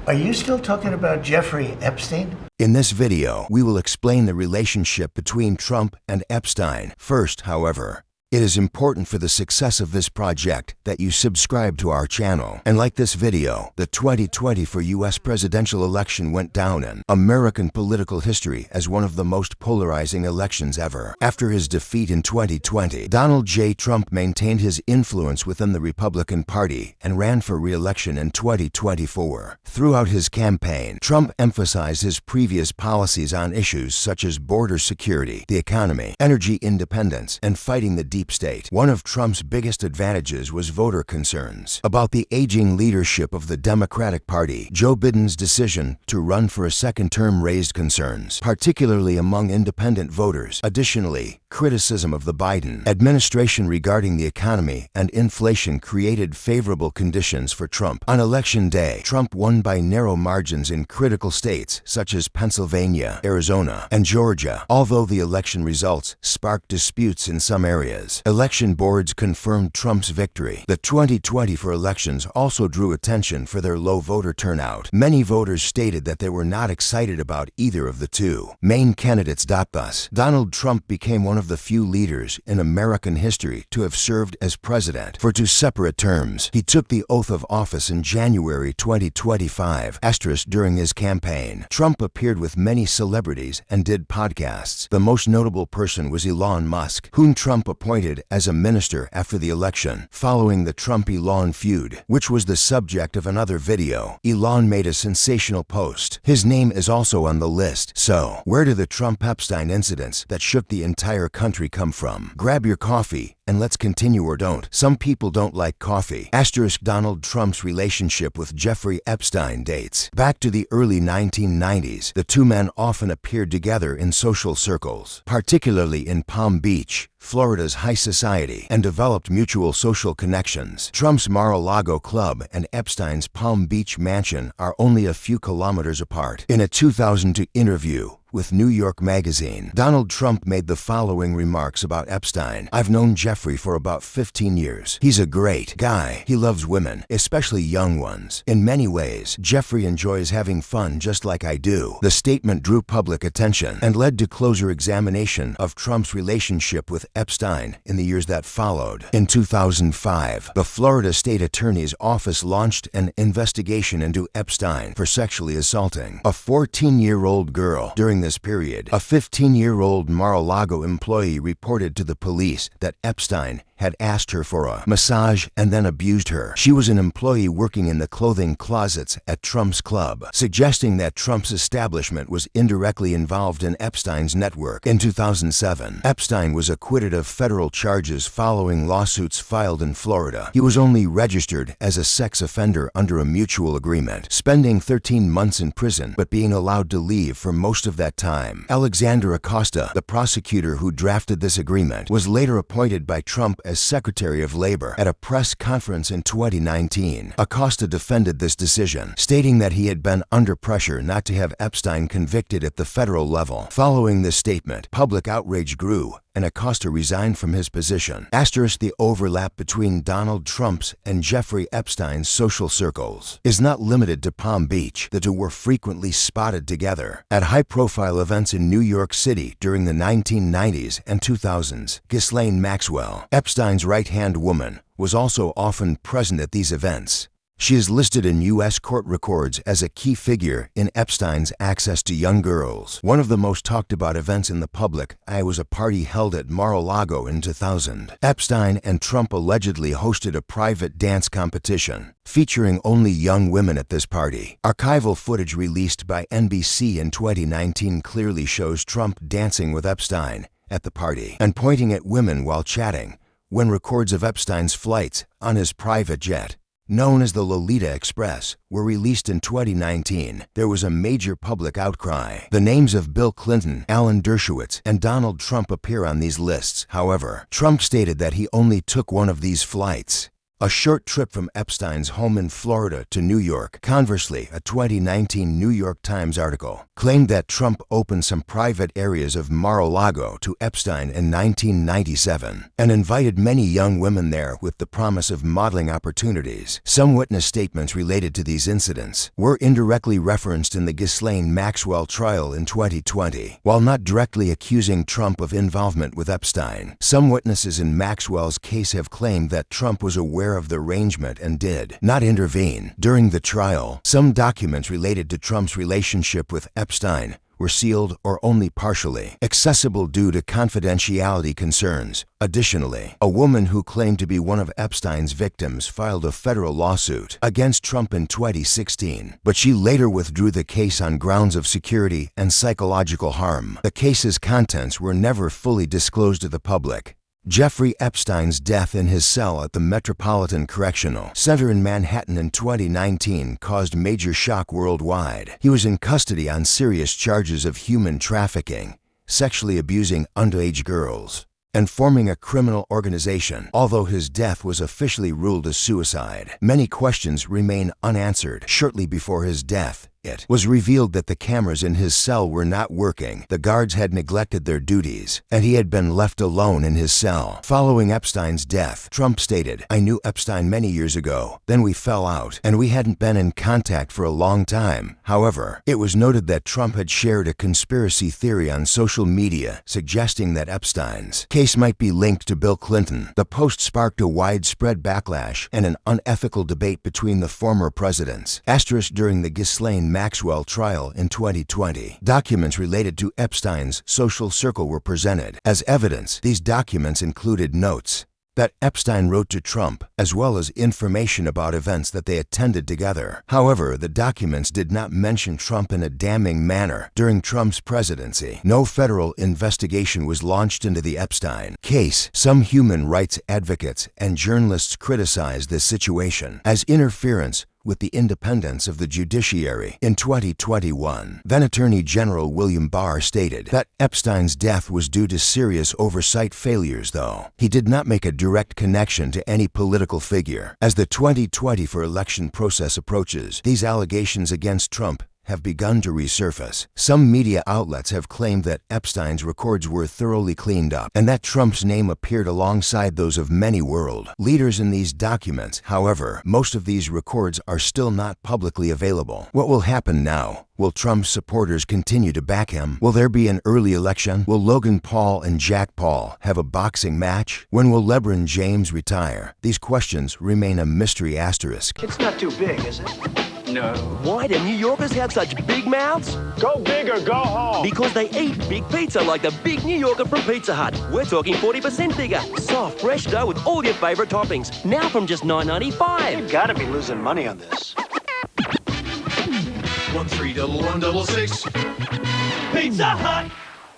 Are you still talking about Jeffrey Epstein? In this video, we will explain the relationship between Trump and Epstein. First, however, it is important for the success of this project that you subscribe to our channel. And like this video, the 2020 U.S. presidential election went down in American political history as one of the most polarizing elections ever. After his defeat in 2020, Donald J. Trump maintained his influence within the Republican Party and ran for re-election in 2024. Throughout his campaign, Trump emphasized his previous policies on issues such as border security, the economy, energy independence, and fighting the deep state. One of Trump's biggest advantages was voter concerns about the aging leadership of the Democratic Party. Joe Biden's decision to run for a second term raised concerns, particularly among independent voters. Additionally, criticism of the Biden administration regarding the economy and inflation created favorable conditions for Trump. On election day, Trump won by narrow margins in critical states such as Pennsylvania, Arizona, and Georgia, although the election results sparked disputes in some areas. Election boards confirmed Trump's victory. The 2020 elections also drew attention for their low voter turnout. Many voters stated that they were not excited about either of the two main candidates. Thus, Donald Trump became one of the few leaders in American history to have served as president for two separate terms. He took the oath of office in January 2025. During his campaign, Trump appeared with many celebrities and did podcasts. The most notable person was Elon Musk, whom Trump appointed as a minister after the election. Following the Trump-Elon feud, which was the subject of another video, Elon made a sensational post. His name is also on the list. So, where do the Trump-Epstein incidents that shook the entire country come from? Grab your coffee and let's continue, or don't. Some people don't like coffee. Donald Trump's relationship with Jeffrey Epstein dates back to the early 1990s. The two men often appeared together in social circles, particularly in Palm Beach, Florida's high society, and developed mutual social connections. Trump's Mar-a-Lago club and Epstein's Palm Beach mansion are only a few kilometers apart. In a 2002 interview with New York Magazine, Donald Trump made the following remarks about Epstein. "I've known Jeffrey for about 15 years. He's a great guy. He loves women, especially young ones. In many ways, Jeffrey enjoys having fun just like I do." The statement drew public attention and led to closer examination of Trump's relationship with Epstein in the years that followed. In 2005, the Florida State Attorney's Office launched an investigation into Epstein for sexually assaulting a 14-year-old girl. During this period, a 15-year-old Mar-a-Lago employee reported to the police that Epstein had asked her for a massage and then abused her. She was an employee working in the clothing closets at Trump's club, suggesting that Trump's establishment was indirectly involved in Epstein's network. In 2007, Epstein was acquitted of federal charges following lawsuits filed in Florida. He was only registered as a sex offender under a mutual agreement, spending 13 months in prison but being allowed to leave for most of that time. Alexander Acosta, the prosecutor who drafted this agreement, was later appointed by Trump as Secretary of Labor. At a press conference in 2019, Acosta defended this decision, stating that he had been under pressure not to have Epstein convicted at the federal level. Following this statement, public outrage grew, and Acosta resigned from his position. The overlap between Donald Trump's and Jeffrey Epstein's social circles is not limited to Palm Beach. The two were frequently spotted together at high-profile events in New York City during the 1990s and 2000s. Ghislaine Maxwell, Epstein's right-hand woman, was also often present at these events. She is listed in U.S. court records as a key figure in Epstein's access to young girls. One of the most talked about events in the public eye was a party held at Mar-a-Lago in 2000. Epstein and Trump allegedly hosted a private dance competition, featuring only young women at this party. Archival footage released by NBC in 2019 clearly shows Trump dancing with Epstein at the party and pointing at women while chatting, when records of Epstein's flights on his private jet, known as the Lolita Express, were released in 2019, there was a major public outcry. The names of Bill Clinton, Alan Dershowitz, and Donald Trump appear on these lists. However, Trump stated that he only took one of these flights. a short trip from Epstein's home in Florida to New York. Conversely, a 2019 New York Times article claimed that Trump opened some private areas of Mar-a-Lago to Epstein in 1997 and invited many young women there with the promise of modeling opportunities. Some witness statements related to these incidents were indirectly referenced in the Ghislaine Maxwell trial in 2020. While not directly accusing Trump of involvement with Epstein, some witnesses in Maxwell's case have claimed that Trump was aware of the arrangement and did not intervene. During the trial, some documents related to Trump's relationship with Epstein were sealed or only partially accessible due to confidentiality concerns. Additionally, a woman who claimed to be one of Epstein's victims filed a federal lawsuit against Trump in 2016, but she later withdrew the case on grounds of security and psychological harm. The case's contents were never fully disclosed to the public. Jeffrey Epstein's death in his cell at the Metropolitan Correctional Center in Manhattan in 2019 caused major shock worldwide. He was in custody on serious charges of human trafficking, sexually abusing underage girls, and forming a criminal organization. Although his death was officially ruled a suicide, many questions remain unanswered. Shortly before his death, it was revealed that the cameras in his cell were not working, the guards had neglected their duties, and he had been left alone in his cell. Following Epstein's death, Trump stated, "I knew Epstein many years ago. Then we fell out, and we hadn't been in contact for a long time." However, it was noted that Trump had shared a conspiracy theory on social media, suggesting that Epstein's case might be linked to Bill Clinton. The post sparked a widespread backlash and an unethical debate between the former presidents. During the Ghislaine Maxwell trial in 2020, documents related to Epstein's social circle were presented as evidence. These documents included notes that Epstein wrote to Trump, as well as information about events that they attended together. However, the documents did not mention Trump in a damning manner. During Trump's presidency, no federal investigation was launched into the Epstein case. Some human rights advocates and journalists criticized this situation as interference with the independence of the judiciary. In 2021, then Attorney General William Barr stated that Epstein's death was due to serious oversight failures, though he did not make a direct connection to any political figure. As the 2024 election process approaches, these allegations against Trump have begun to resurface. Some media outlets have claimed that Epstein's records were thoroughly cleaned up and that Trump's name appeared alongside those of many world leaders in these documents. However, most of these records are still not publicly available. What will happen now? Will Trump's supporters continue to back him? Will there be an early election? Will Logan Paul and Jack Paul have a boxing match? When will LeBron James retire? These questions remain a mystery asterisk. It's not too big, is it? No. Why do New Yorkers have such big mouths? Go big or go home. Because they eat big pizza like the big New Yorker from Pizza Hut. We're talking 40% bigger. Soft, fresh dough with all your favorite toppings. Now from just $9.95. You've got to be losing money on this. 13166. Pizza Hut.